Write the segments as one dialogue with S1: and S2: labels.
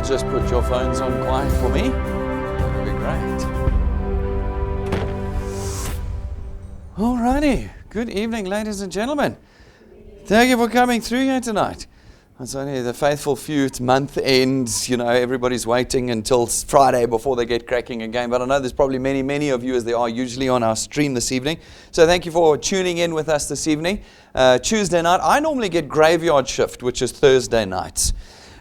S1: just put your phones on quiet for me. That'll be great. Alrighty. Good evening, ladies and gentlemen. Thank you for coming through here tonight. It's only the faithful few. It's month ends. You know, everybody's waiting until Friday before they get cracking again. But I know there's probably many of you, as there are usually on our stream this evening. So thank you for tuning in with us this evening. Tuesday night, I normally get graveyard shift, which is Thursday nights.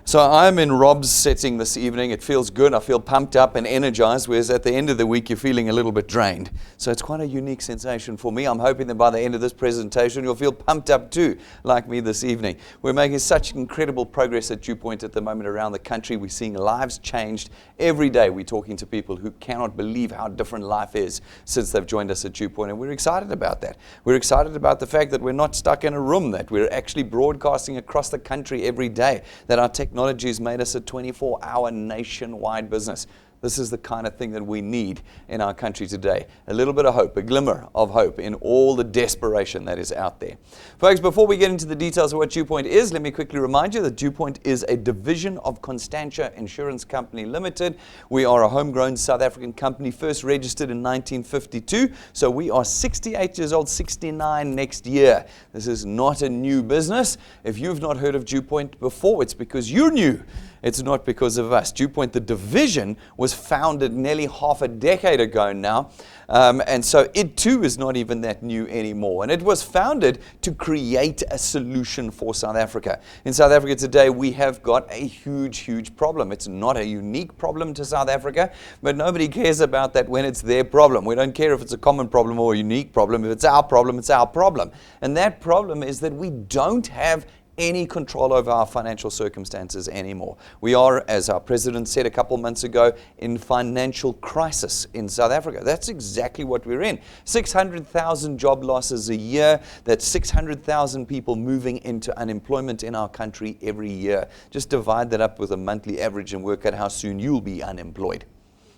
S1: So I'm in Rob's setting this evening. It feels good. I feel pumped up and energized, whereas at the end of the week, you're feeling a little bit drained. So it's quite a unique sensation for me. I'm hoping that by the end of this presentation, you'll feel pumped up too, like me this evening. We're making such incredible progress at DuePoint at the moment around the country. We're seeing lives changed every day. We're talking to people who cannot believe how different life is since they've joined us at DuePoint, and we're excited about that. We're excited about the fact that we're not stuck in a room, that we're actually broadcasting across the country every day, that our technology has made us a 24-hour nationwide business. This is the kind of thing that we need in our country today. A little bit of hope, a glimmer of hope in all the desperation that is out there. Folks, before we get into the details of what DuePoint is, let me quickly remind you that DuePoint is a division of Constantia Insurance Company Limited. We are a homegrown South African company, first registered in 1952. So we are 68 years old, 69 next year. This is not a new business. If you've not heard of DuePoint before, it's because you're new. It's not because of us. DuePoint, the division, was founded nearly half a decade ago now. And so it too is not even that new anymore. And it was founded to create a solution for South Africa. In South Africa today, we have got a huge problem. It's not a unique problem to South Africa, but nobody cares about that when it's their problem. We don't care if it's a common problem or a unique problem. If it's our problem, it's our problem. And that problem is that we don't have any control over our financial circumstances anymore. We are, as our president said a couple months ago, in financial crisis in South Africa. That's exactly what we're in. 600,000 job losses a year. That's 600,000 people moving into unemployment in our country every year. Just divide that up with a monthly average and work out how soon you'll be unemployed.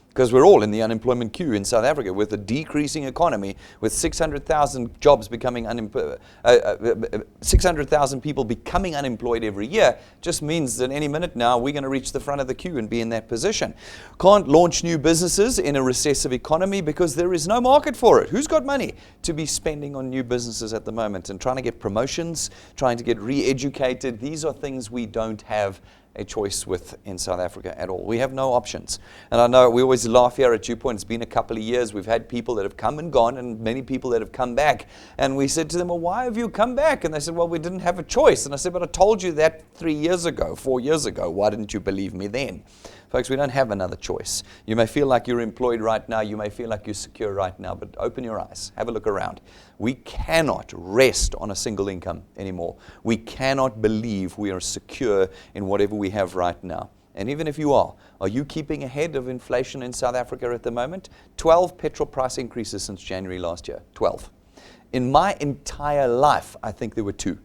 S1: Because we're all in the unemployment queue in South Africa with a decreasing economy, with 600,000 jobs becoming 600,000 people becoming unemployed every year, just means that any minute now we're going to reach the front of the queue and be in that position. Can't launch new businesses in a recessive economy because there is no market for it. Who's got money to be spending on new businesses at the moment and trying to get promotions, trying to get re-educated? These are things we don't have a choice with in South Africa at all. We have no options. And I know we always laugh here at DuePoint. It's been a couple of years. We've had people that have come and gone and many people that have come back. And we said to them, well, why have you come back? And they said, well, we didn't have a choice. And I said, but I told you that 3 years ago, 4 years ago. Why didn't you believe me then? Folks, we don't have another choice. You may feel like you're employed right now. You may feel like you're secure right now. But open your eyes. Have a look around. We cannot rest on a single income anymore. We cannot believe we are secure in whatever we have right now. And even if you are you keeping ahead of inflation in South Africa at the moment? 12 petrol price increases since January last year. 12. In my entire life, I think there were 2.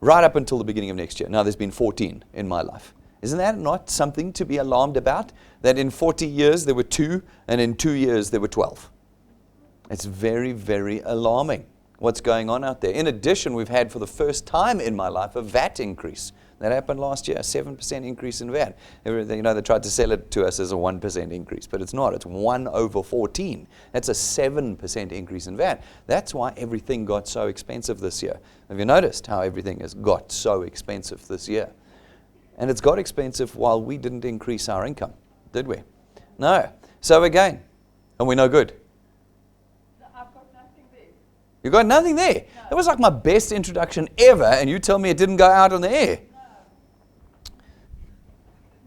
S1: Right up until the beginning of next year. Now there's been 14 in my life. Isn't that not something to be alarmed about? That in 40 years there were 2, and in 2 years there were 12. It's very alarming what's going on out there. In addition, we've had for the first time in my life a VAT increase. That happened last year, a 7% increase in VAT. They tried to sell it to us as a 1% increase, but it's not. It's 1 over 14. That's a 7% increase in VAT. That's why everything got so expensive this year. Have you noticed how everything has got so expensive this year? And it's got expensive while we didn't increase our income, did we? No. So again, and we're no good.
S2: I've got nothing there.
S1: You got nothing there?
S2: No.
S1: That was like my best introduction ever, and you tell me it didn't go out on the air.
S2: No.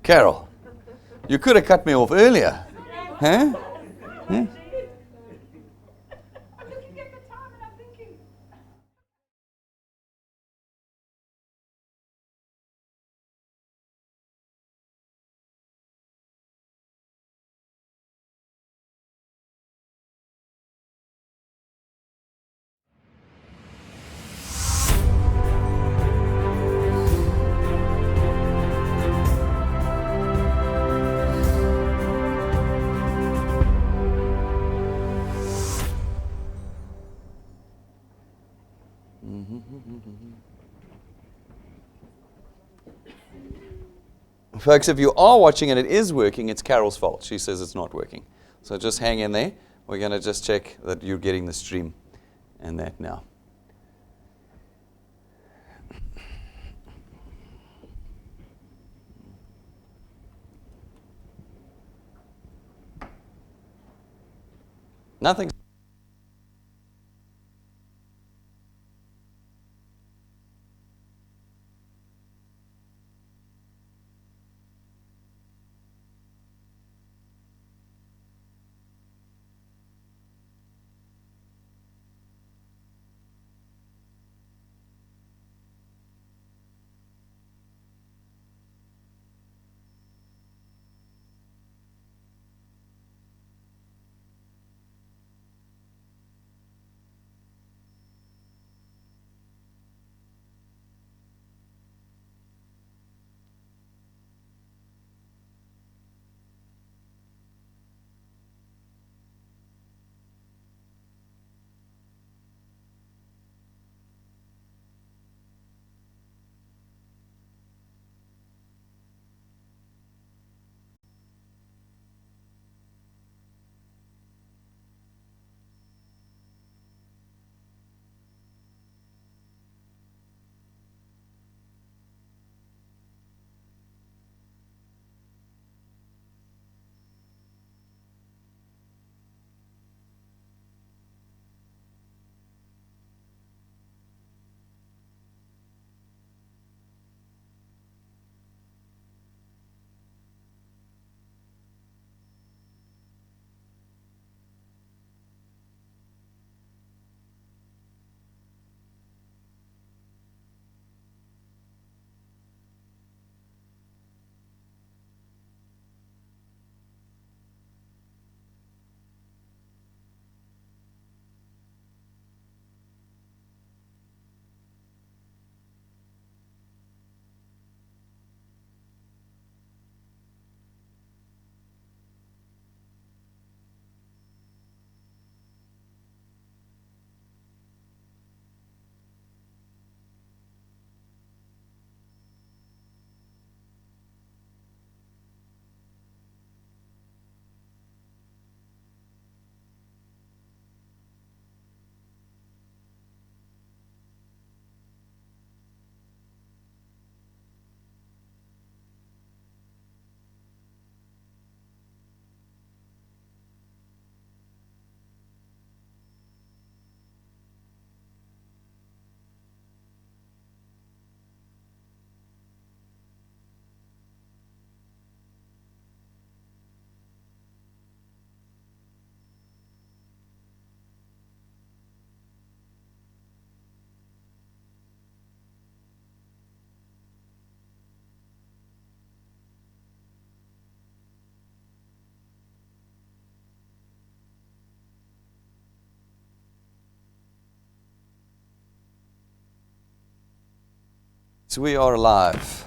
S1: Carol, you could have cut me off earlier. Huh?
S2: I'm looking at the time and I'm thinking.
S1: Folks, if you are watching and it is working, it's Carol's fault. She says it's not working. So just hang in there. We're going to just check that you're getting the stream and that now. Nothing. So we are alive.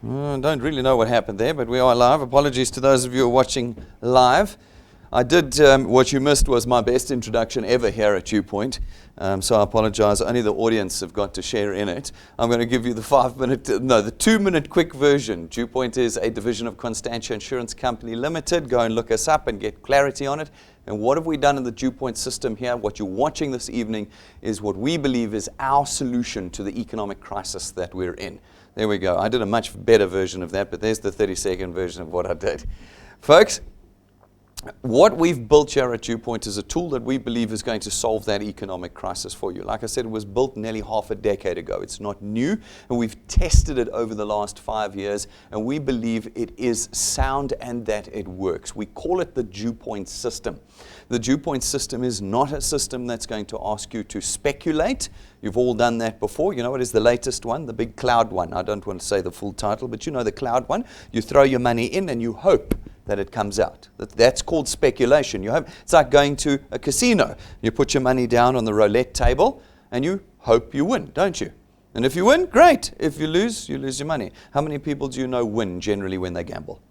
S1: Don't really know what happened there, but we are live. Apologies to those of you who are watching live. I did, what you missed was my best introduction ever here at DuePoint. So I apologize. Only the audience have got to share in it. I'm going to give you the 2-minute quick version. DuePoint is a division of Constantia Insurance Company Limited. Go and look us up and get clarity on it. And what have we done in the DuePoint system here? What you're watching this evening is what we believe is our solution to the economic crisis that we're in. There we go. I did a much better version of that, but there's the 30-second version of what I did. Folks, what we've built here at DuePoint is a tool that we believe is going to solve that economic crisis for you. Like I said, it was built nearly half a decade ago. It's not new, and we've tested it over the last 5 years, and we believe it is sound and that it works. We call it the DuePoint system. The DuePoint system is not a system that's going to ask you to speculate. You've all done that before. You know what is the latest one? The big cloud one. I don't want to say the full title, but you know the cloud one. You throw your money in and you hope that it comes out. That's called speculation. It's like going to a casino. You put your money down on the roulette table and you hope you win, don't you? And if you win, great. If you lose your money. How many people do you know win generally when they gamble?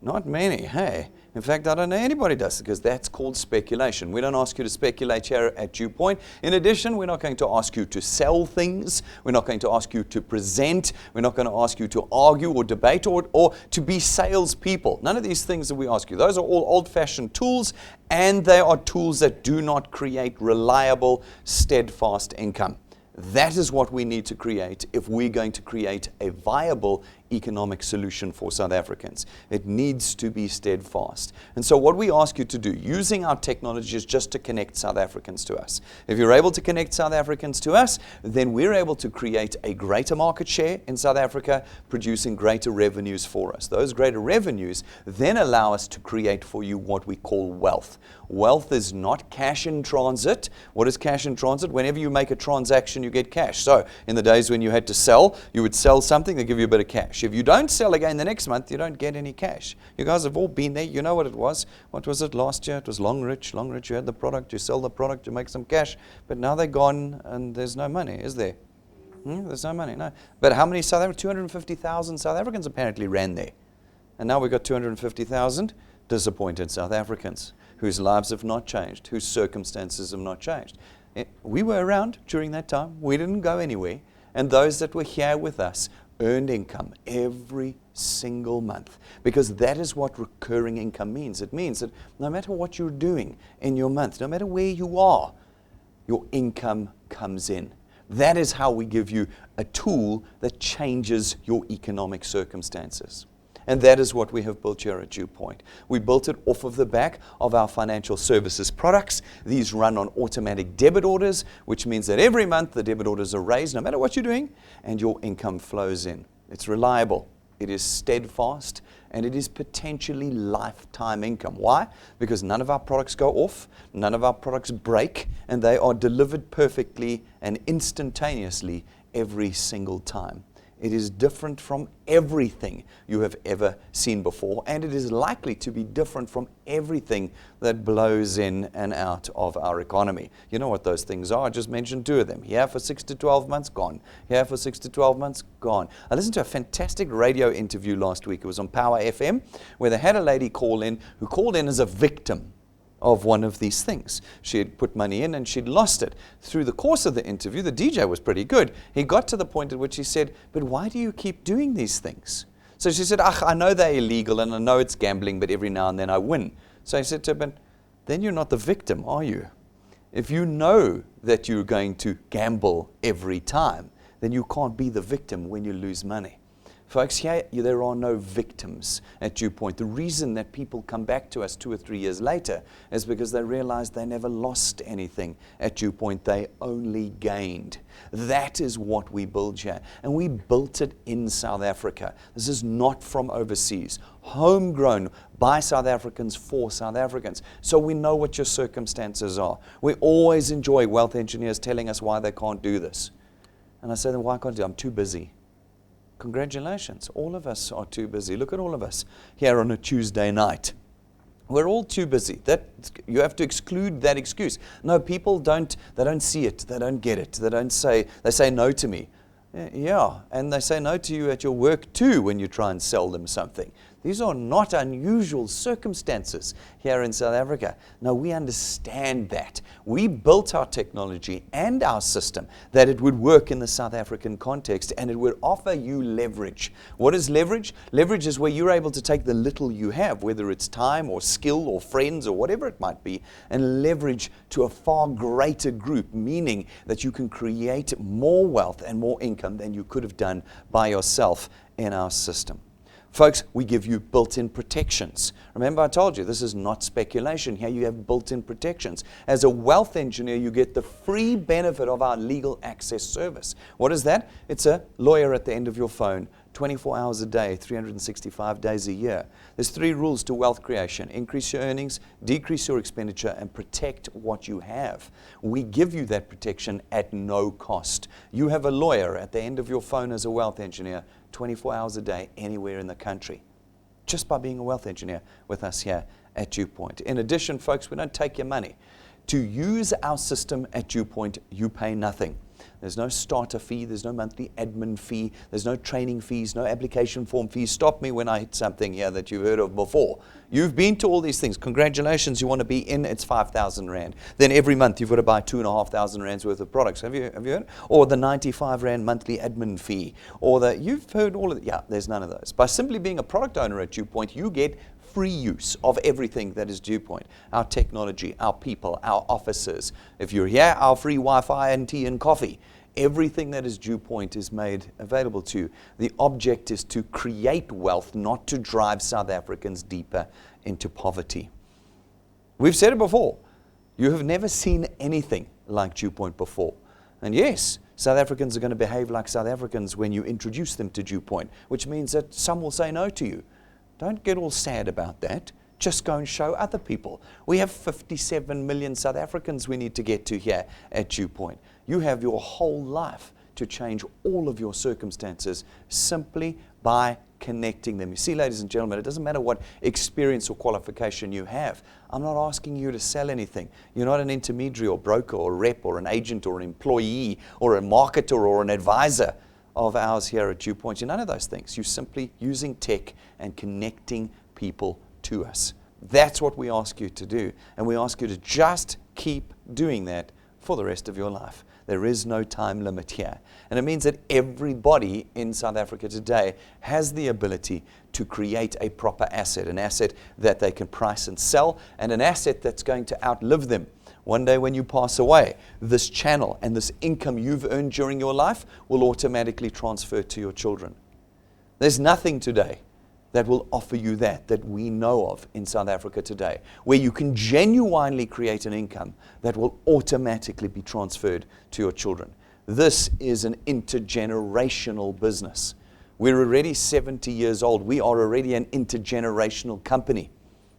S1: Not many, hey. In fact, I don't know anybody does, because that's called speculation. We don't ask you to speculate here at DuePoint. In addition, we're not going to ask you to sell things. We're not going to ask you to present. We're not going to ask you to argue or debate or to be salespeople. None of these things that we ask you. Those are all old-fashioned tools, and they are tools that do not create reliable, steadfast income. That is what we need to create if we're going to create a viable economic solution for South Africans. It needs to be steadfast. And so what we ask you to do, using our technology, is just to connect South Africans to us. If you're able to connect South Africans to us, then we're able to create a greater market share in South Africa, producing greater revenues for us. Those greater revenues then allow us to create for you what we call wealth. Wealth is not cash in transit. What is cash in transit? Whenever you make a transaction, you get cash. So in the days when you had to sell, you would sell something, they give you a bit of cash. If you don't sell again the next month, you don't get any cash. You guys have all been there. You know what it was. What was it last year? It was Longrich. Longrich, you had the product, you sell the product, you make some cash. But now they're gone and there's no money, is there? There's no money, no. But how many South Africans? 250,000 South Africans apparently ran there. And now we've got 250,000 disappointed South Africans whose lives have not changed, whose circumstances have not changed. We were around during that time. We didn't go anywhere. And those that were here with us earned income every single month, because that is what recurring income means. It means that no matter what you're doing in your month, no matter where you are, your income comes in. That is how we give you a tool that changes your economic circumstances. And that is what we have built here at DuePoint. We built it off of the back of our financial services products. These run on automatic debit orders, which means that every month the debit orders are raised, no matter what you're doing, and your income flows in. It's reliable, it is steadfast, and it is potentially lifetime income. Why? Because none of our products go off, none of our products break, and they are delivered perfectly and instantaneously every single time. It is different from everything you have ever seen before, and it is likely to be different from everything that blows in and out of our economy. You know what those things are. I just mentioned two of them. Here for 6 to 12 months, gone. Here for 6 to 12 months, gone. I listened to a fantastic radio interview last week. It was on Power FM, where they had a lady call in who called in as a victim of one of these things. She had put money in and she'd lost it. Through the course of the interview, the DJ was pretty good. He got to the point at which he said, "But why do you keep doing these things?" So she said, I know they're illegal and I know it's gambling, but every now and then I win. So I said to her, "But then you're not the victim, are you? If you know that you're going to gamble every time, then you can't be the victim when you lose money." Folks, here there are no victims at DuePoint. The reason that people come back to us 2 or 3 years later is because they realize they never lost anything at DuePoint. They only gained. That is what we build here. And we built it in South Africa. This is not from overseas. Homegrown by South Africans for South Africans. So we know what your circumstances are. We always enjoy wealth engineers telling us why they can't do this. And I say, "Then why can't I do it? I'm too busy." Congratulations, all of us are too busy. Look at all of us here on a Tuesday night. We're all too busy. You have to exclude that excuse. No, people don't see it, they don't get it, they say no to me. Yeah, and they say no to you at your work too when you try and sell them something. These are not unusual circumstances here in South Africa. No, we understand that. We built our technology and our system that it would work in the South African context and it would offer you leverage. What is leverage? Leverage is where you're able to take the little you have, whether it's time or skill or friends or whatever it might be, and leverage to a far greater group, meaning that you can create more wealth and more income than you could have done by yourself in our system. Folks, we give you built-in protections. Remember, I told you, this is not speculation. Here you have built-in protections. As a wealth engineer, you get the free benefit of our legal access service. What is that? It's a lawyer at the end of your phone, 24 hours a day, 365 days a year. There's 3 rules to wealth creation: increase your earnings, decrease your expenditure, and protect what you have. We give you that protection at no cost. You have a lawyer at the end of your phone as a wealth engineer, 24 hours a day, anywhere in the country, just by being a wealth engineer with us here at DuePoint. In addition, folks, we don't take your money. To use our system at DuePoint, you pay nothing. There's no starter fee. There's no monthly admin fee. There's no training fees, no application form fees. Stop me when I hit something here that you've heard of before. You've been to all these things. Congratulations, you want to be in, it's 5,000 Rand. Then every month you've got to buy 2,500 Rands worth of products. Have you heard? Or the 95 Rand monthly admin fee. Or you've heard all of it. Yeah, there's none of those. By simply being a product owner at DuePoint, you get free use of everything that is DuePoint. Our technology, our people, our offices. If you're here, our free Wi-Fi and tea and coffee. Everything that is DuePoint is made available to you. The object is to create wealth, not to drive South Africans deeper into poverty. We've said it before. You have never seen anything like DuePoint before. And yes, South Africans are going to behave like South Africans when you introduce them to DuePoint, which means that some will say no to you. Don't get all sad about that. Just go and show other people. We have 57 million South Africans we need to get to here at DuePoint. You have your whole life to change all of your circumstances simply by connecting them. You see, ladies and gentlemen, it doesn't matter what experience or qualification you have. I'm not asking you to sell anything. You're not an intermediary or broker or rep or an agent or an employee or a marketer or an advisor of ours here at DuePoint. You're none of those things. You're simply using tech and connecting people to us. That's what we ask you to do. And we ask you to just keep doing that for the rest of your life. There is no time limit here. And it means that everybody in South Africa today has the ability to create a proper asset, an asset that they can price and sell, and an asset that's going to outlive them. One day when you pass away, this channel and this income you've earned during your life will automatically transfer to your children. There's nothing today that will offer you that we know of in South Africa today, where you can genuinely create an income that will automatically be transferred to your children. This is an intergenerational business. We're already 70 years old. We are already an intergenerational company.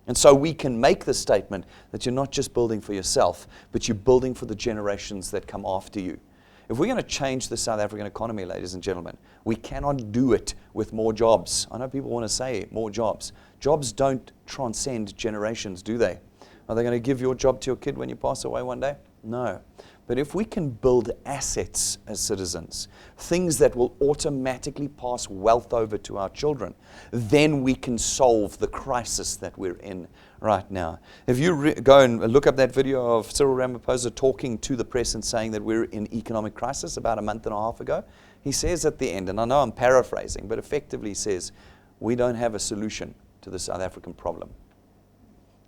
S1: And so we can make the statement that you're not just building for yourself, but you're building for the generations that come after you. If we're going to change the South African economy, ladies and gentlemen, we cannot do it with more jobs. I know people want to say more jobs. Jobs don't transcend generations, do they? Are they going to give your job to your kid when you pass away one day? No. But if we can build assets as citizens, things that will automatically pass wealth over to our children, then we can solve the crisis that we're in right now. If you go and look up that video of Cyril Ramaphosa talking to the press and saying that we're in economic crisis about a month and a half ago, he says at the end, and I know I'm paraphrasing, but effectively says, we don't have a solution to the South African problem.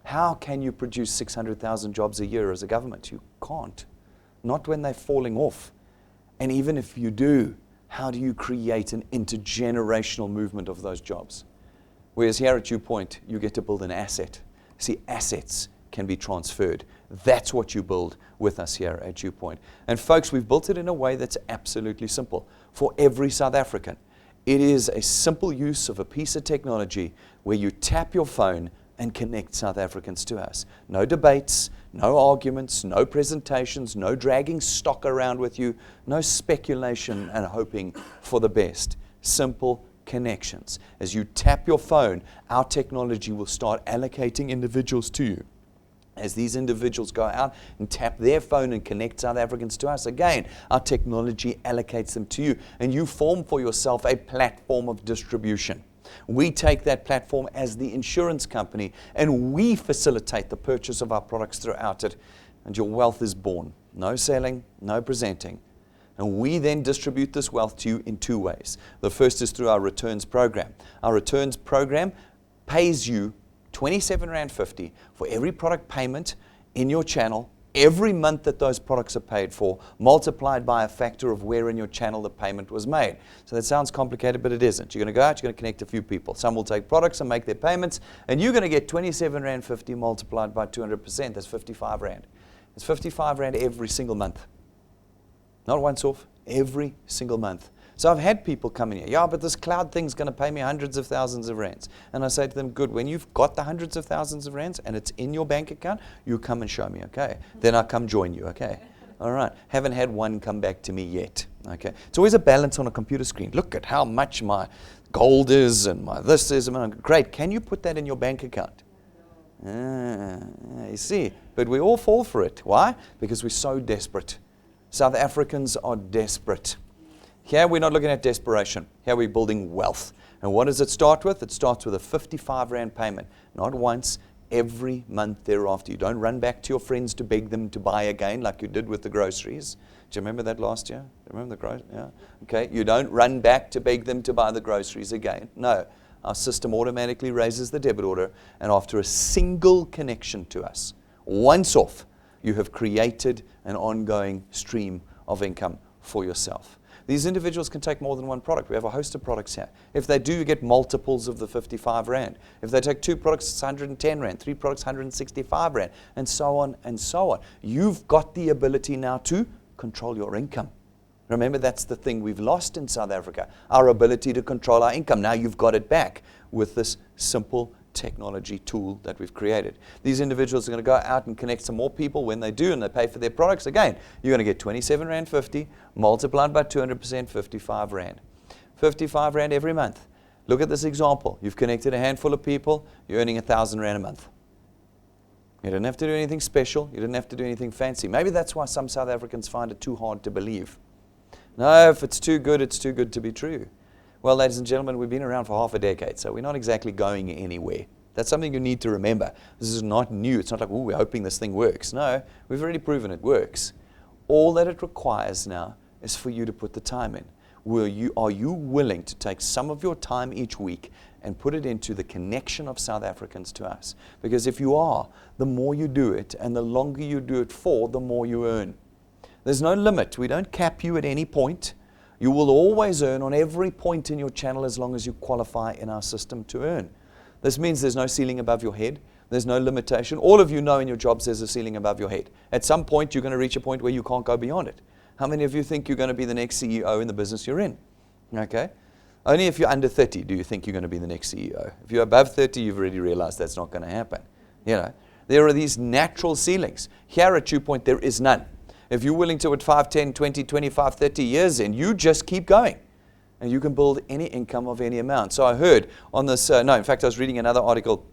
S1: How can you produce 600,000 jobs a year as a government? You can't. Not when they're falling off. And even if you do, how do you create an intergenerational movement of those jobs? Whereas here at DuePoint, you get to build an asset. See, assets can be transferred. That's what you build with us here at DuePoint. And folks, we've built it in a way that's absolutely simple for every South African. It is a simple use of a piece of technology where you tap your phone and connect South Africans to us. No debates, no arguments, no presentations, no dragging stock around with you, no speculation and hoping for the best. Simple connections. As you tap your phone, our technology will start allocating individuals to you. As these individuals go out and tap their phone and connect South Africans to us, again, our technology allocates them to you. And you form for yourself a platform of distribution. We take that platform as the insurance company and we facilitate the purchase of our products throughout it, and your wealth is born. No selling, no presenting. And we then distribute this wealth to you in two ways. The first is through our returns program. Our returns program pays you R27.50 for every product payment in your channel every month that those products are paid for, multiplied by a factor of where in your channel the payment was made. So that sounds complicated, but it isn't. You're going to go out, you're going to connect a few people. Some will take products and make their payments, and you're going to get R27.50 multiplied by 200%. That's 55 Rand. It's 55 Rand every single month. Not once off, every single month. So I've had people come in here, yeah, but this cloud thing's going to pay me hundreds of thousands of rands. And I say to them, good, when you've got the hundreds of thousands of rands and it's in your bank account, you come and show me, okay? Then I'll come join you, okay? All right. Haven't had one come back to me yet, okay? It's always a balance on a computer screen. Look at how much my gold is and my this is. Great. Can you put that in your bank account? You see, but we all fall for it. Why? Because we're so desperate. South Africans are desperate. Here we're not looking at desperation. Here we're building wealth. And what does it start with? It starts with a 55 Rand payment. Not once, every month thereafter. You don't run back to your friends to beg them to buy again like you did with the groceries. Do you remember that last year? Remember the groceries? Yeah. Okay. You don't run back to beg them to buy the groceries again. No. Our system automatically raises the debit order, and after a single connection to us, once off, you have created an ongoing stream of income for yourself. These individuals can take more than one product. We have a host of products here. If they do, you get multiples of the 55 Rand. If they take 2 products, it's 110 Rand, 3 products, 165 Rand, and so on and so on. You've got the ability now to control your income. Remember, that's the thing we've lost in South Africa, our ability to control our income. Now you've got it back with this simple technology tool that we've created. These individuals are going to go out and connect some more people. When they do and they pay for their products, again, you're going to get 27 Rand 50 multiplied by 200%, 55 Rand. 55 Rand every month. Look at this example. You've connected a handful of people. You're earning 1,000 Rand a month. You didn't have to do anything special. You didn't have to do anything fancy. Maybe that's why some South Africans find it too hard to believe. No, if it's too good to be true. Well, ladies and gentlemen, we've been around for half a decade, so we're not exactly going anywhere. That's something you need to remember. This is not new. It's not like, oh, we're hoping this thing works. No, we've already proven it works. All that it requires now is for you to put the time in. Are you willing to take some of your time each week and put it into the connection of South Africans to us? Because if you are, the more you do it and the longer you do it for, the more you earn. There's no limit. We don't cap you at any point. You will always earn on every point in your channel as long as you qualify in our system to earn. This means there's no ceiling above your head. There's no limitation. All of you know in your jobs there's a ceiling above your head. At some point you're going to reach a point where you can't go beyond it. How many of you think you're going to be the next CEO in the business you're in? Okay? Only if you're under 30 do you think you're going to be the next CEO. If you're above 30, you've already realized that's not going to happen. You know, there are these natural ceilings. Here at DuePoint there is none. If you're willing to put 5, 10, 20, 25, 30 years in, you just keep going. And you can build any income of any amount. So I heard on this, in fact, I was reading another article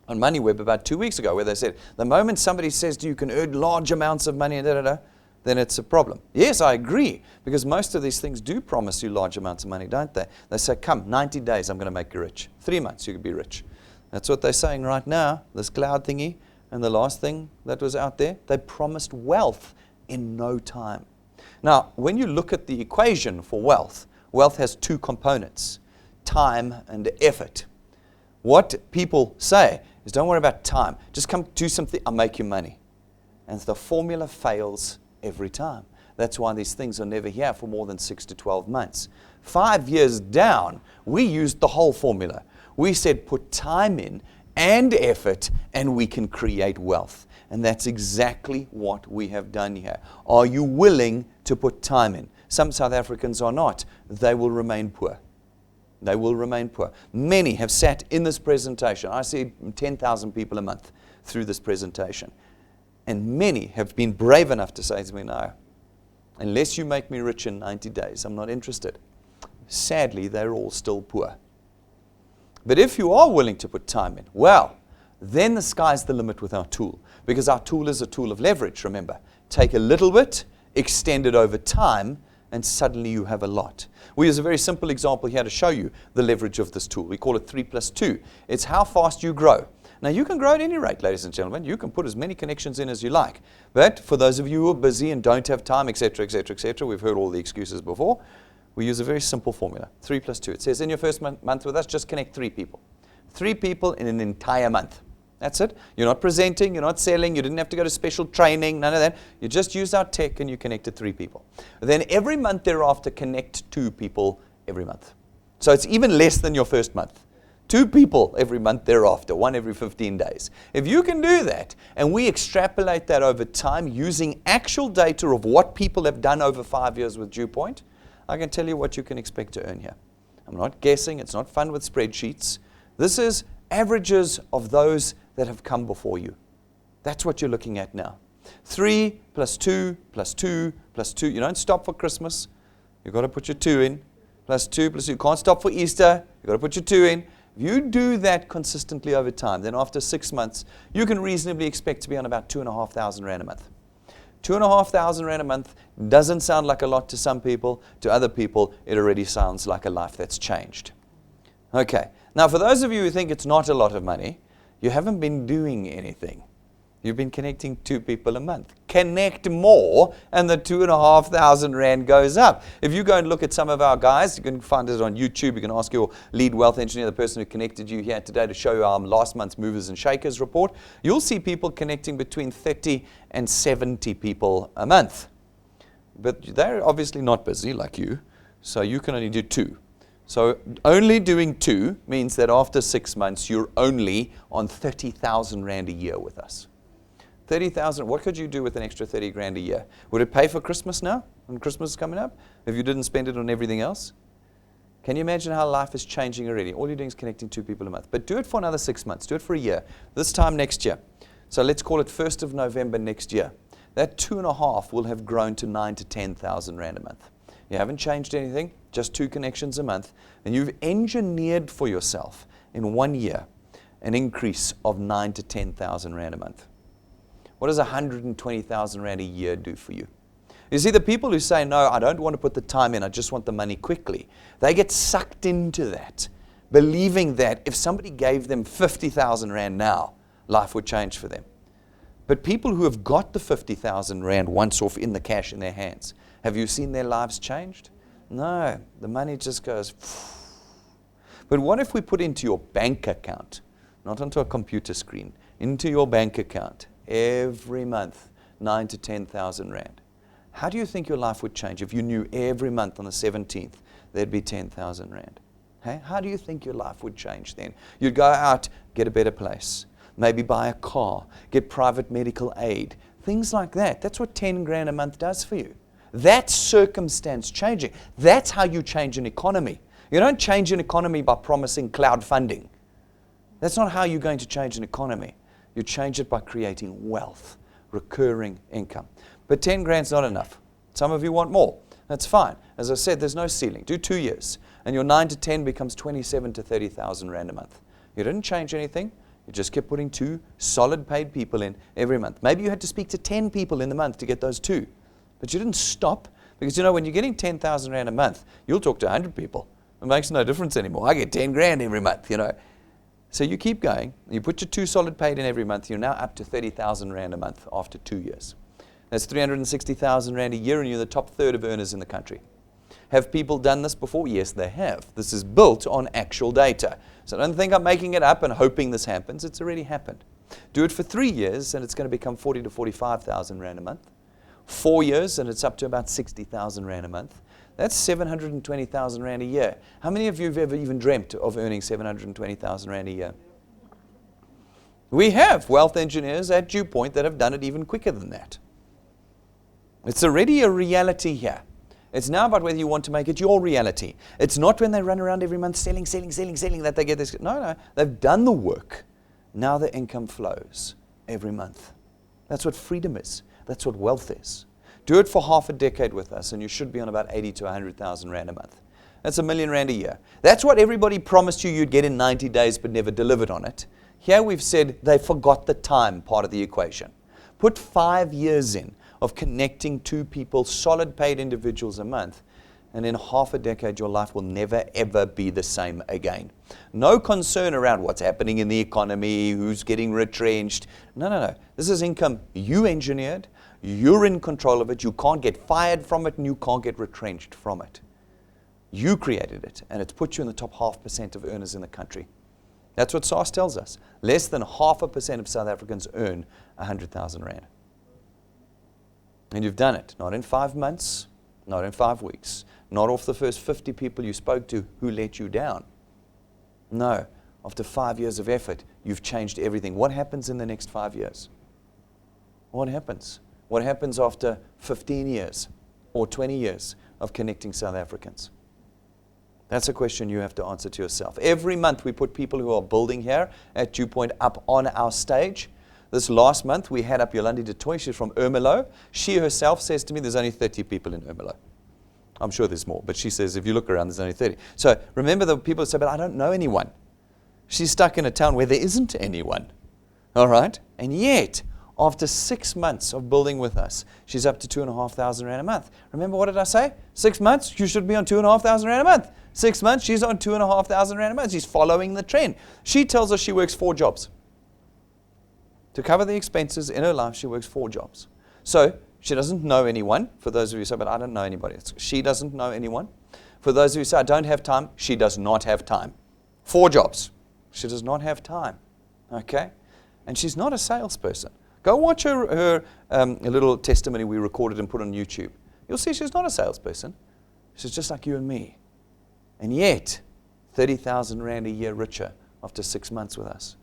S1: on MoneyWeb about 2 weeks ago where they said, the moment somebody says to you can earn large amounts of money, then it's a problem. Yes, I agree, because most of these things do promise you large amounts of money, don't they? They say, come, 90 days, I'm going to make you rich. 3 months, you could be rich. That's what they're saying right now, this cloud thingy. And the last thing that was out there, they promised wealth in no time. Now, when you look at the equation for wealth, wealth has 2 components, time and effort. What people say is don't worry about time. Just come do something, I'll make you money. And the formula fails every time. That's why these things are never here for more than 6 to 12 months. 5 years down, we used the whole formula. We said put time in and effort and we can create wealth. And that's exactly what we have done here. Are you willing to put time in? Some South Africans are not. They will remain poor. They will remain poor. Many have sat in this presentation. I see 10,000 people a month through this presentation. And many have been brave enough to say to me, no, unless you make me rich in 90 days, I'm not interested. Sadly, they're all still poor. But if you are willing to put time in, well, then the sky's the limit with our tool. Because our tool is a tool of leverage, remember. Take a little bit, extend it over time, and suddenly you have a lot. We use a very simple example here to show you the leverage of this tool. We call it 3 plus 2. It's how fast you grow. Now, you can grow at any rate, ladies and gentlemen. You can put as many connections in as you like. But for those of you who are busy and don't have time, etc., etc., etc., we've heard all the excuses before, we use a very simple formula, 3 plus 2. It says in your first month with us, just connect 3 people. 3 people in an entire month. That's it. You're not presenting, you're not selling, you didn't have to go to special training, none of that. You just use our tech and you connected 3 people. Then every month thereafter, connect 2 people every month. So it's even less than your first month. 2 people every month thereafter, 1 every 15 days. If you can do that, and we extrapolate that over time using actual data of what people have done over 5 years with DuePoint, I can tell you what you can expect to earn here. I'm not guessing, it's not fun with spreadsheets. This is averages of those that have come before you. That's what you're looking at now. 3 plus 2 plus 2 plus 2. You don't stop for Christmas. You've got to put your 2 in. Plus 2 plus 2. You can't stop for Easter. You've got to put your 2 in. If you do that consistently over time, then after 6 months, you can reasonably expect to be on about 2,500 Rand a month. 2,500 rand a month doesn't sound like a lot to some people. To other people, it already sounds like a life that's changed. Okay. Now, for those of you who think it's not a lot of money, you haven't been doing anything. You've been connecting 2 people a month. Connect more, and the 2,500 rand goes up. If you go and look at some of our guys, you can find it on YouTube. You can ask your lead wealth engineer, the person who connected you here today, to show you our last month's movers and shakers report. You'll see people connecting between 30 and 70 people a month. But they're obviously not busy like you, so you can only do 2. So only doing 2 means that after 6 months, you're only on 30,000 rand a year with us. 30,000, what could you do with an extra 30 grand a year? Would it pay for Christmas now, when Christmas is coming up, if you didn't spend it on everything else? Can you imagine how life is changing already? All you're doing is connecting 2 people a month. But do it for another 6 months. Do it for a year. This time next year. So let's call it 1st of November next year. That 2.5 will have grown to 9,000 to 10,000 rand a month. You haven't changed anything, just 2 connections a month. And you've engineered for yourself in 1 year an increase of 9,000 to 10,000 rand a month. What does 120,000 rand a year do for you? You see, the people who say, no, I don't want to put the time in, I just want the money quickly, they get sucked into that, believing that if somebody gave them 50,000 rand now, life would change for them. But people who have got the 50,000 rand once off in the cash in their hands, have you seen their lives changed? No, the money just goes. Phew. But what if we put into your bank account, not onto a computer screen, into your bank account, every month, 9,000 to 10,000 rand. How do you think your life would change if you knew every month on the 17th there'd be 10,000 rand? Hey? How do you think your life would change then? You'd go out, get a better place, maybe buy a car, get private medical aid, things like that. That's what 10 grand a month does for you. That's circumstance changing. That's how you change an economy. You don't change an economy by promising cloud funding. That's not how you're going to change an economy. You change it by creating wealth, recurring income. But 10 grand's not enough. Some of you want more. That's fine. As I said, there's no ceiling. Do 2 years. And your 9 to 10 becomes 27 to 30,000 rand a month. You didn't change anything. You just kept putting 2 solid paid people in every month. Maybe you had to speak to 10 people in the month to get those 2. But you didn't stop. Because, when you're getting 10,000 rand a month, you'll talk to 100 people. It makes no difference anymore. I get 10 grand every month, So you keep going. You put your 2 solid paid in every month. You're now up to 30,000 rand a month after 2 years. That's 360,000 rand a year, and you're the top third of earners in the country. Have people done this before? Yes, they have. This is built on actual data. So don't think I'm making it up and hoping this happens. It's already happened. Do it for 3 years, and it's going to become 40 to 45,000 rand a month. 4 years, and it's up to about 60,000 rand a month. That's 720,000 rand a year. How many of you have ever even dreamt of earning 720,000 rand a year? We have wealth engineers at DuePoint that have done it even quicker than that. It's already a reality here. It's now about whether you want to make it your reality. It's not when they run around every month selling that they get this. No, they've done the work. Now the income flows every month. That's what freedom is. That's what wealth is. Do it for half a decade with us, and you should be on about 80 to 100,000 rand a month. That's R1 million a year. That's what everybody promised you you'd get in 90 days but never delivered on it. Here we've said they forgot the time part of the equation. Put 5 years in of connecting 2 people, solid paid individuals a month, and in half a decade your life will never ever be the same again. No concern around what's happening in the economy, who's getting retrenched. No. This is income you engineered. You're in control of it. You can't get fired from it, and you can't get retrenched from it. You created it, and it's put you in the top 0.5% of earners in the country. That's what SARS tells us. Less than 0.5% of South Africans earn 100,000 rand. And you've done it, not in 5 months, not in 5 weeks, not off the first 50 people you spoke to who let you down. No, after 5 years of effort, you've changed everything. What happens in the next 5 years? What happens? What happens after 15 years or 20 years of connecting South Africans? That's a question you have to answer to yourself. Every month we put people who are building here at DuePoint up on our stage. This last month we had up Yolandi de Toy. She's from Ermelo. She herself says to me there's only 30 people in Ermelo. I'm sure there's more, but she says if you look around there's only 30. So remember the people who say, but I don't know anyone. She's stuck in a town where there isn't anyone. All right? And yet, After 6 months of building with us, she's up to 2,500 rand a month. Remember, what did I say? 6 months, you should be on 2,500 rand a month. 6 months, she's on 2,500 rand a month. She's following the trend. She tells us she works 4 jobs. To cover the expenses in her life, she works 4 jobs. So she doesn't know anyone. For those of you who say, but I don't know anybody. She doesn't know anyone. For those of you who say, I don't have time, she does not have time. 4 jobs. She does not have time. Okay? And she's not a salesperson. Go watch her little testimony we recorded and put on YouTube. You'll see she's not a salesperson. She's just like you and me. And yet, 30,000 Rand a year richer after 6 months with us.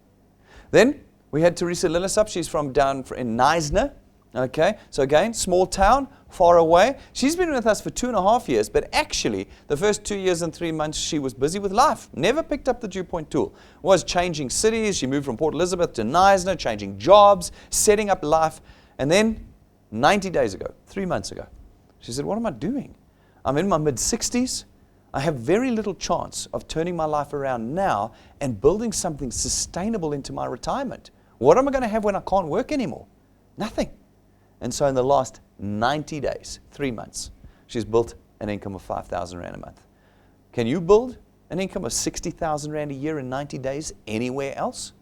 S1: Then we had Teresa Lillisup. She's from down in Knysna. Okay, so again, small town, far away. She's been with us for 2.5 years, but actually, the first 2 years and 3 months, she was busy with life. Never picked up the DuePoint tool. Was changing cities. She moved from Port Elizabeth to Knysna, changing jobs, setting up life. And then, 90 days ago, 3 months ago, she said, what am I doing? I'm in my mid-60s. I have very little chance of turning my life around now and building something sustainable into my retirement. What am I going to have when I can't work anymore? Nothing. And so in the last 90 days, 3 months, she's built an income of 5,000 Rand a month. Can you build an income of 60,000 Rand a year in 90 days anywhere else?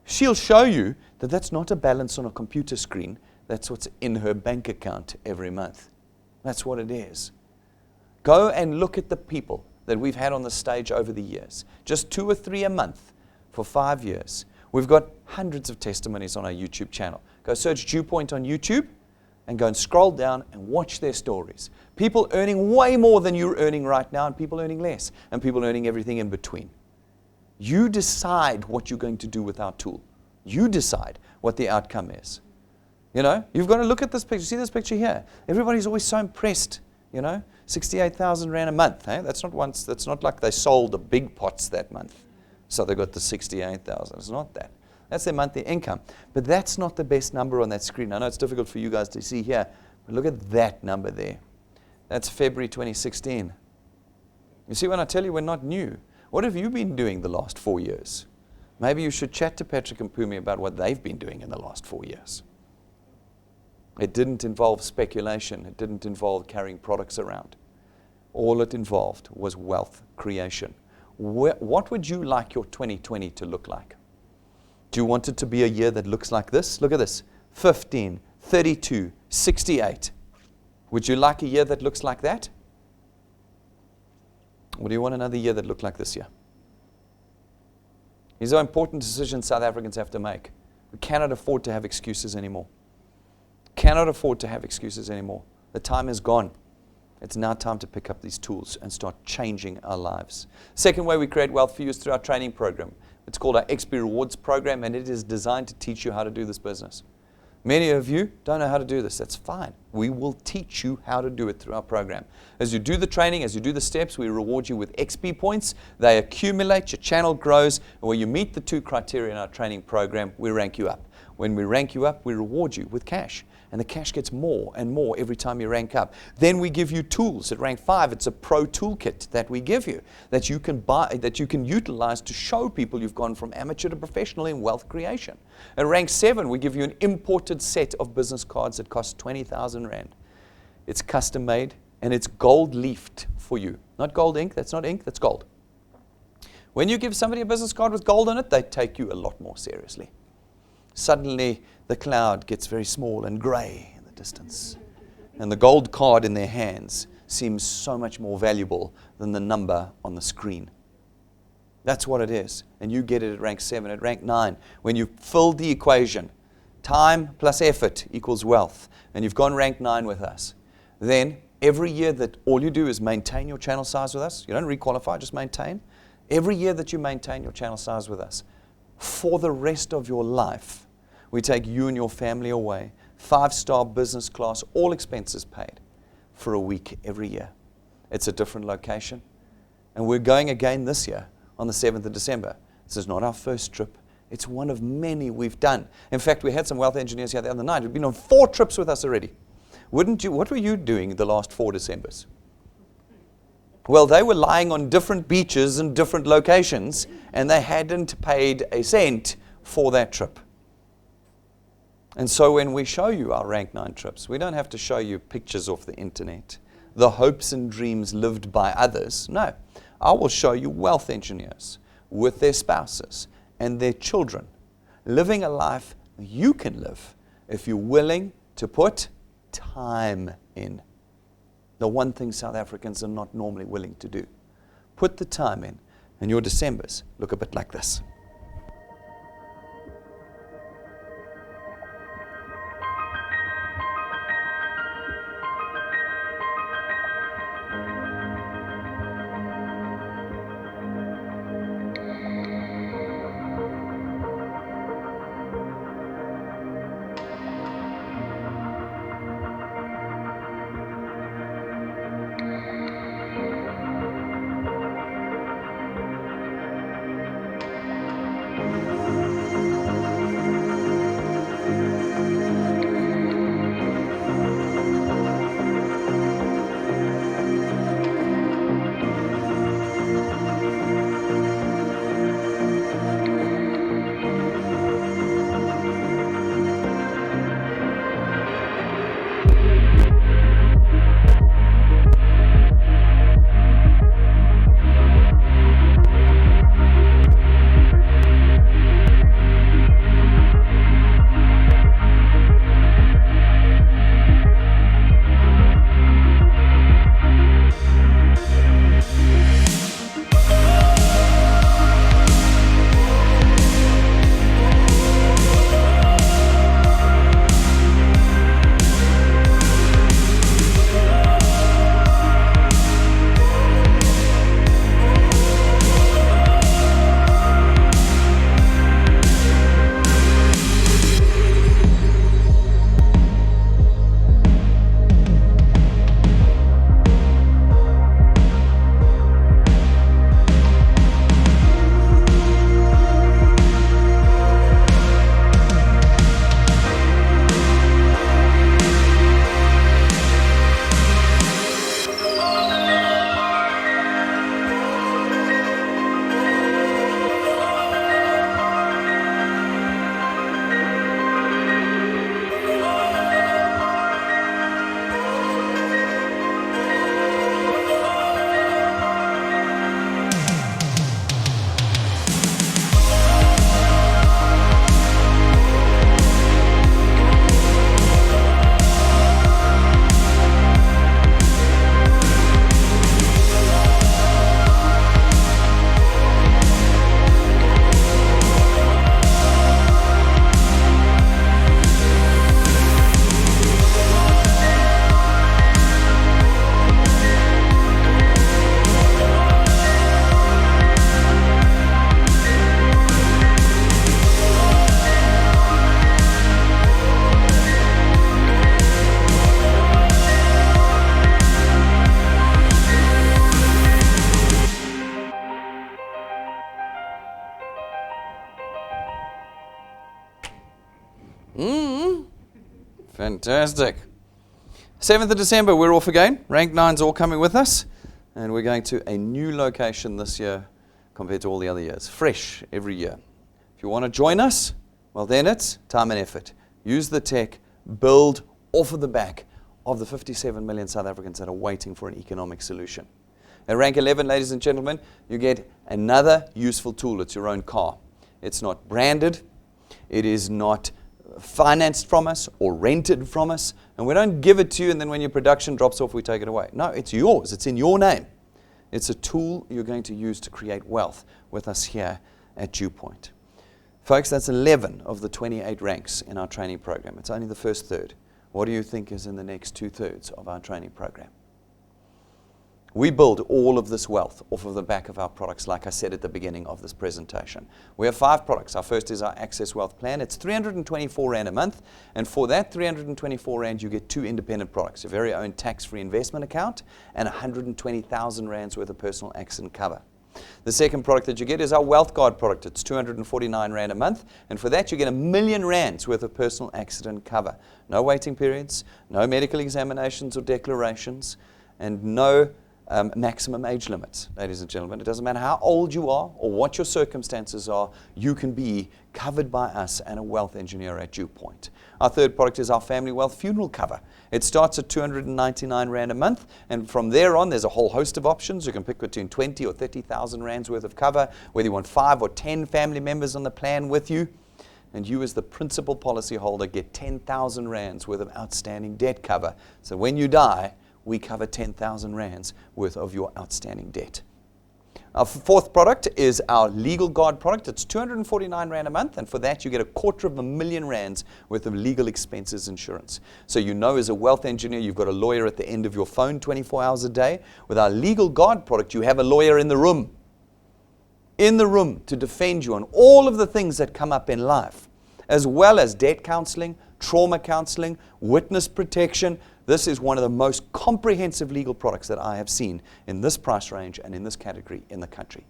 S1: She'll show you that that's not a balance on a computer screen. That's what's in her bank account every month. That's what it is. Go and look at the people that we've had on the stage over the years. Just 2 or 3 a month for 5 years. We've got hundreds of testimonies on our YouTube channel. Go search DuePoint on YouTube and go and scroll down and watch their stories. People earning way more than you're earning right now, and people earning less, and people earning everything in between. You decide what you're going to do with our tool. You decide what the outcome is. You know, you've got to look at this picture. See this picture here? Everybody's always so impressed, you know. 68,000 Rand a month. Eh? That's not like they sold the big pots that month. So they got the 68,000. It's not that. That's their monthly income. But that's not the best number on that screen. I know it's difficult for you guys to see here, but look at that number there. That's February 2016. You see, when I tell you we're not new, what have you been doing the last 4 years? Maybe you should chat to Patrick and Pumi about what they've been doing in the last 4 years. It didn't involve speculation. It didn't involve carrying products around. All it involved was wealth creation. What would you like your 2020 to look like? Do you want it to be a year that looks like this? Look at this. 15, 32, 68. Would you like a year that looks like that? Or do you want another year that looked like this year? These are important decisions South Africans have to make. We cannot afford to have excuses anymore. Cannot afford to have excuses anymore. The time is gone. It's now time to pick up these tools and start changing our lives. Second way we create wealth for you is through our training program. It's called our XP Rewards program, and it is designed to teach you how to do this business. Many of you don't know how to do this. That's fine. We will teach you how to do it through our program. As you do the training, as you do the steps, we reward you with XP points. They accumulate, your channel grows, and when you meet the 2 criteria in our training program, we rank you up. When we rank you up, we reward you with cash. And the cash gets more and more every time you rank up. Then we give you tools. At rank 5, it's a pro toolkit that we give you that you can buy, that you can utilize to show people you've gone from amateur to professional in wealth creation. At rank 7, we give you an imported set of business cards that cost 20,000 Rand. It's custom made and it's gold leafed for you. Not gold ink, that's not ink, that's gold. When you give somebody a business card with gold on it, they take you a lot more seriously. Suddenly, the cloud gets very small and gray in the distance. And the gold card in their hands seems so much more valuable than the number on the screen. That's what it is. And you get it at rank 7. At rank 9, when you've filled the equation, time plus effort equals wealth, and you've gone rank 9 with us, then every year that all you do is maintain your channel size with us, you don't requalify, just maintain. Every year that you maintain your channel size with us, for the rest of your life, we take you and your family away, 5-star business class, all expenses paid, for a week every year. It's a different location. And we're going again this year on the 7th of December. This is not our first trip. It's one of many we've done. In fact, we had some wealth engineers here the other night who've been on 4 trips with us already. What were you doing the last 4 Decembers? Well, they were lying on different beaches in different locations, and they hadn't paid a cent for that trip. And so when we show you our Rank 9 trips, we don't have to show you pictures off the internet, the hopes and dreams lived by others. No, I will show you wealth engineers with their spouses and their children, living a life you can live if you're willing to put time in. The one thing South Africans are not normally willing to do. Put the time in, and your Decembers look a bit like this. Fantastic. 7th of December, we're off again. Rank 9's all coming with us. And we're going to a new location this year compared to all the other years. Fresh every year. If you want to join us, well then it's time and effort. Use the tech, build off of the back of the 57 million South Africans that are waiting for an economic solution. At Rank 11, ladies and gentlemen, you get another useful tool. It's your own car. It's not branded. It is not financed from us or rented from us. And we don't give it to you and then when your production drops off, we take it away. No, it's yours. It's in your name. It's a tool you're going to use to create wealth with us here at DuePoint. Folks, that's 11 of the 28 ranks in our training program. It's only the first third. What do you think is in the next 2/3 of our training program? We build all of this wealth off of the back of our products, like I said at the beginning of this presentation. We have 5 products. Our first is our Access Wealth Plan. It's 324 Rand a month, and for that 324 Rand, you get 2 independent products, your very own tax-free investment account and 120,000 Rands worth of personal accident cover. The second product that you get is our Wealth Guard product. It's 249 Rand a month, and for that you get R1,000,000 worth of personal accident cover. No waiting periods, no medical examinations or declarations, and no maximum age limits, ladies and gentlemen. It doesn't matter how old you are or what your circumstances are, you can be covered by us and a wealth engineer at DuePoint. Our third product is our family wealth funeral cover. It starts at 299 Rand a month, and from there on, there's a whole host of options. You can pick between 20 or 30,000 Rands worth of cover, whether you want 5 or 10 family members on the plan with you. And you, as the principal policyholder, get 10,000 Rands worth of outstanding debt cover. So when you die, we cover 10,000 Rands worth of your outstanding debt. Our fourth product is our Legal Guard product. It's 249 Rand a month, and for that you get 250,000 Rands worth of legal expenses insurance. So you know, as a wealth engineer, you've got a lawyer at the end of your phone 24 hours a day. With our Legal Guard product, you have a lawyer in the room to defend you on all of the things that come up in life, as well as debt counseling, trauma counseling, witness protection. This is one of the most comprehensive legal products that I have seen in this price range and in this category in the country.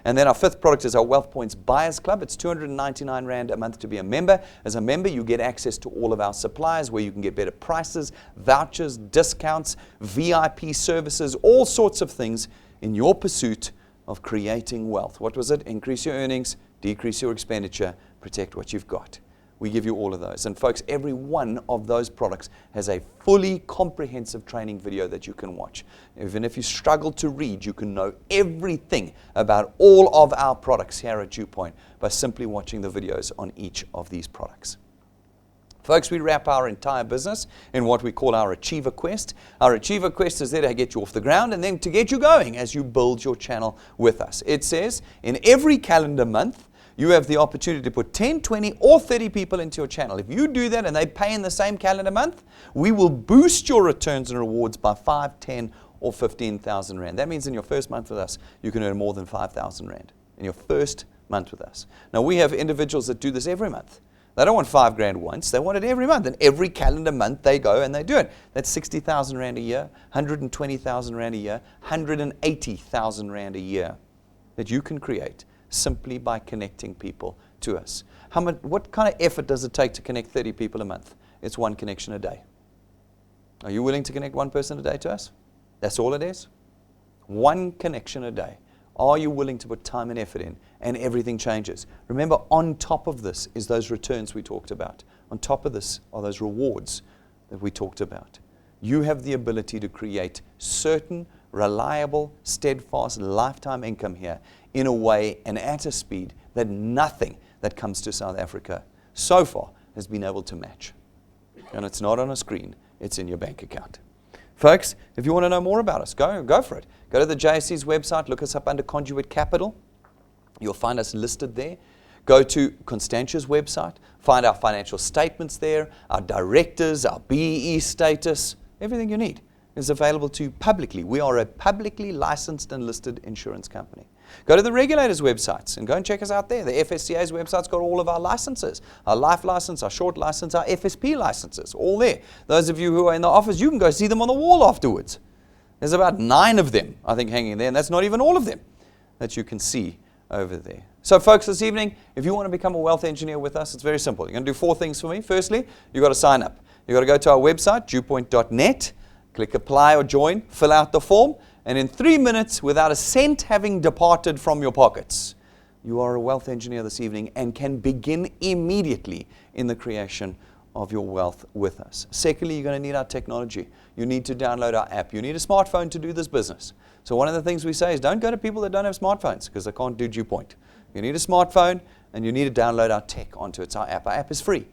S1: And then our fifth product is our Wealth Points Buyers Club. It's 299 Rand a month to be a member. As a member, you get access to all of our suppliers where you can get better prices, vouchers, discounts, VIP services, all sorts of things in your pursuit of creating wealth. What was it? Increase your earnings, decrease your expenditure, protect what you've got. We give you all of those. And folks, every one of those products has a fully comprehensive training video that you can watch. Even if you struggle to read, you can know everything about all of our products here at DuePoint by simply watching the videos on each of these products. Folks, we wrap our entire business in what we call our Achiever Quest. Our Achiever Quest is there to get you off the ground and then to get you going as you build your channel with us. It says in every calendar month, you have the opportunity to put 10, 20, or 30 people into your channel. If you do that and they pay in the same calendar month, we will boost your returns and rewards by 5, 10, or 15,000 Rand. That means in your first month with us, you can earn more than 5,000 Rand in your first month with us. Now, we have individuals that do this every month. They don't want 5 grand once. They want it every month. And every calendar month, they go and they do it. That's 60,000 Rand a year, 120,000 Rand a year, 180,000 Rand a year that you can create simply by connecting people to us. What kind of effort does it take to connect 30 people a month? It's one connection a day. Are you willing to connect one person a day to us? That's all it is. One connection a day. Are you willing to put time and effort in? And everything changes. Remember, on top of this is those returns we talked about. On top of this are those rewards that we talked about. You have the ability to create certain, reliable, steadfast, lifetime income here in a way and at a speed that nothing that comes to South Africa so far has been able to match. And it's not on a screen, it's in your bank account. Folks, if you want to know more about us, go for it. Go to the JSE's website, look us up under Conduit Capital. You'll find us listed there. Go to Constantia's website, find our financial statements there, our directors, our BEE status, everything you need is available to you publicly. We are a publicly licensed and listed insurance company. Go to the regulators' websites and go and check us out there. The FSCA's website's got all of our licenses, our life license, our short license, our FSP licenses, all there. Those of you who are in the office, you can go see them on the wall afterwards. There's about 9 of them, I think, hanging there, and that's not even all of them that you can see over there. So folks, this evening, if you want to become a wealth engineer with us, it's very simple. You're going to do 4 things for me. Firstly, you've got to sign up. You've got to go to our website, DuePoint.net, click apply or join, fill out the form, and in 3 minutes, without a cent having departed from your pockets, you are a wealth engineer this evening and can begin immediately in the creation of your wealth with us. Secondly, you're going to need our technology. You need to download our app. You need a smartphone to do this business. So one of the things we say is don't go to people that don't have smartphones because they can't do DuePoint. You need a smartphone and you need to download our tech onto it. It's our app. Our app is free.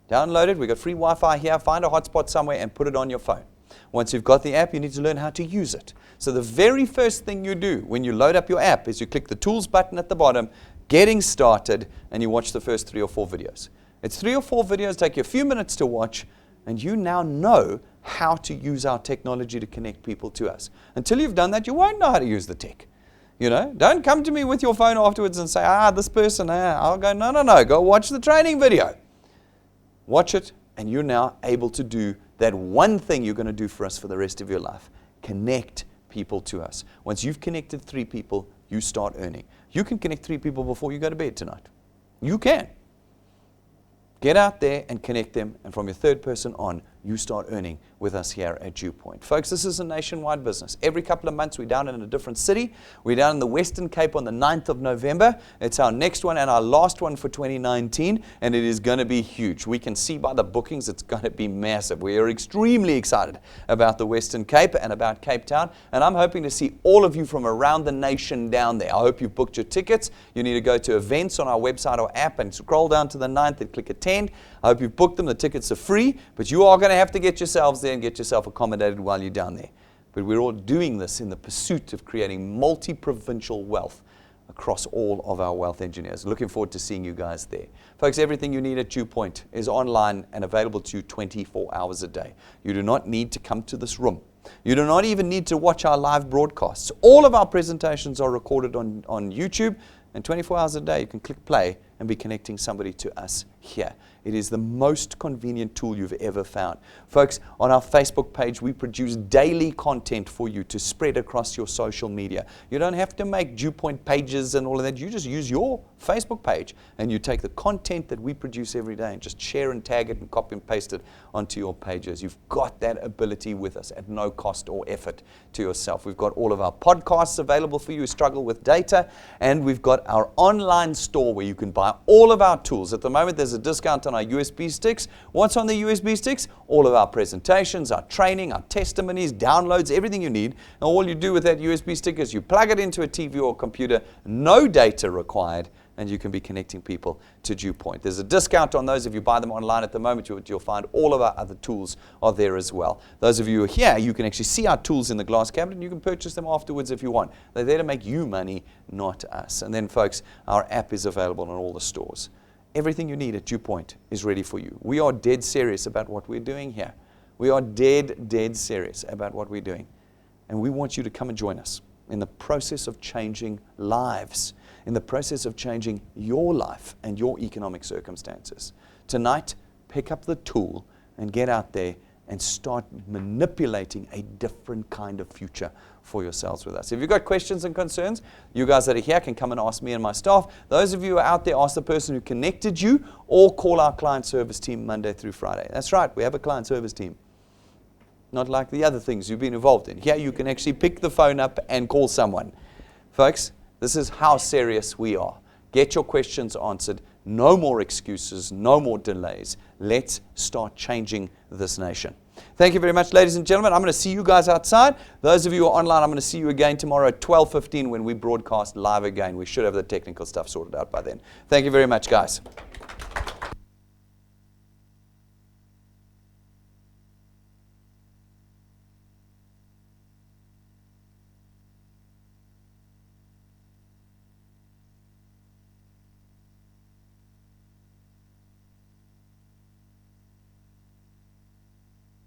S1: Download it. We've got free Wi-Fi here. Find a hotspot somewhere and put it on your phone. Once you've got the app, you need to learn how to use it. So the very first thing you do when you load up your app is you click the Tools button at the bottom, Getting Started, and you watch the first 3 or 4 videos. It's 3 or 4 videos, take you a few minutes to watch, and you now know how to use our technology to connect people to us. Until you've done that, you won't know how to use the tech. You know, don't come to me with your phone afterwards and say, this person, I'll go, no, go watch the training video. Watch it, and you're now able to do that one thing you're going to do for us for the rest of your life. Connect people to us. Once you've connected 3 people, you start earning. You can connect 3 people before you go to bed tonight. You can. Get out there and connect them, and from your 3rd person on, you start earning with us here at DuePoint. Folks, this is a nationwide business. Every couple of months, we're down in a different city. We're down in the Western Cape on the 9th of November. It's our next one and our last one for 2019, and it is going to be huge. We can see by the bookings it's going to be massive. We are extremely excited about the Western Cape and about Cape Town, and I'm hoping to see all of you from around the nation down there. I hope you've booked your tickets. You need to go to events on our website or app and scroll down to the 9th and click attend. I hope you've booked them. The tickets are free, but you are going to have to get yourselves there and get yourself accommodated while you're down there. But we're all doing this in the pursuit of creating multi-provincial wealth across all of our wealth engineers. Looking forward to seeing you guys there. Folks, everything you need at DuePoint is online and available to you 24 hours a day. You do not need to come to this room. You do not even need to watch our live broadcasts. All of our presentations are recorded on YouTube, and 24 hours a day you can click play and be connecting somebody to us here. It is the most convenient tool you've ever found. Folks, on our Facebook page, we produce daily content for you to spread across your social media. You don't have to make DuePoint pages and all of that. You just use your Facebook page, and you take the content that we produce every day and just share and tag it and copy and paste it onto your pages. You've got that ability with us at no cost or effort to yourself. We've got all of our podcasts available for you who struggle with data, and we've got our online store where you can buy all of our tools. At the moment, there's a discount on our USB sticks. What's on the USB sticks? All of our presentations, our training, our testimonies, downloads, everything you need. And all you do with that USB stick is you plug it into a TV or computer, no data required, and you can be connecting people to DuePoint. There's a discount on those if you buy them online at the moment. You'll find all of our other tools are there as well. Those of you who are here, you can actually see our tools in the glass cabinet, and you can purchase them afterwards if you want. They're there to make you money, not us. And then, folks, our app is available in all the stores. Everything you need at DuePoint is ready for you. We are dead serious about what we're doing here. We are dead serious about what we're doing. And we want you to come and join us in the process of changing lives, in the process of changing your life and your economic circumstances. Tonight, pick up the tool and get out there and start manipulating a different kind of future for yourselves with us. If you've got questions and concerns, you guys that are here can come and ask me and my staff. Those of you who are out there, ask the person who connected you, or call our client service team Monday through Friday. That's right, we have a client service team. Not like the other things you've been involved in. Here you can actually pick the phone up and call someone. Folks, this is how serious we are. Get your questions answered. No more excuses, no more delays. Let's start changing this nation. Thank you very much, ladies and gentlemen. I'm going to see you guys outside. Those of you who are online, I'm going to see you again tomorrow at 12:15 when we broadcast live again. We should have the technical stuff sorted out by then. Thank you very much, guys.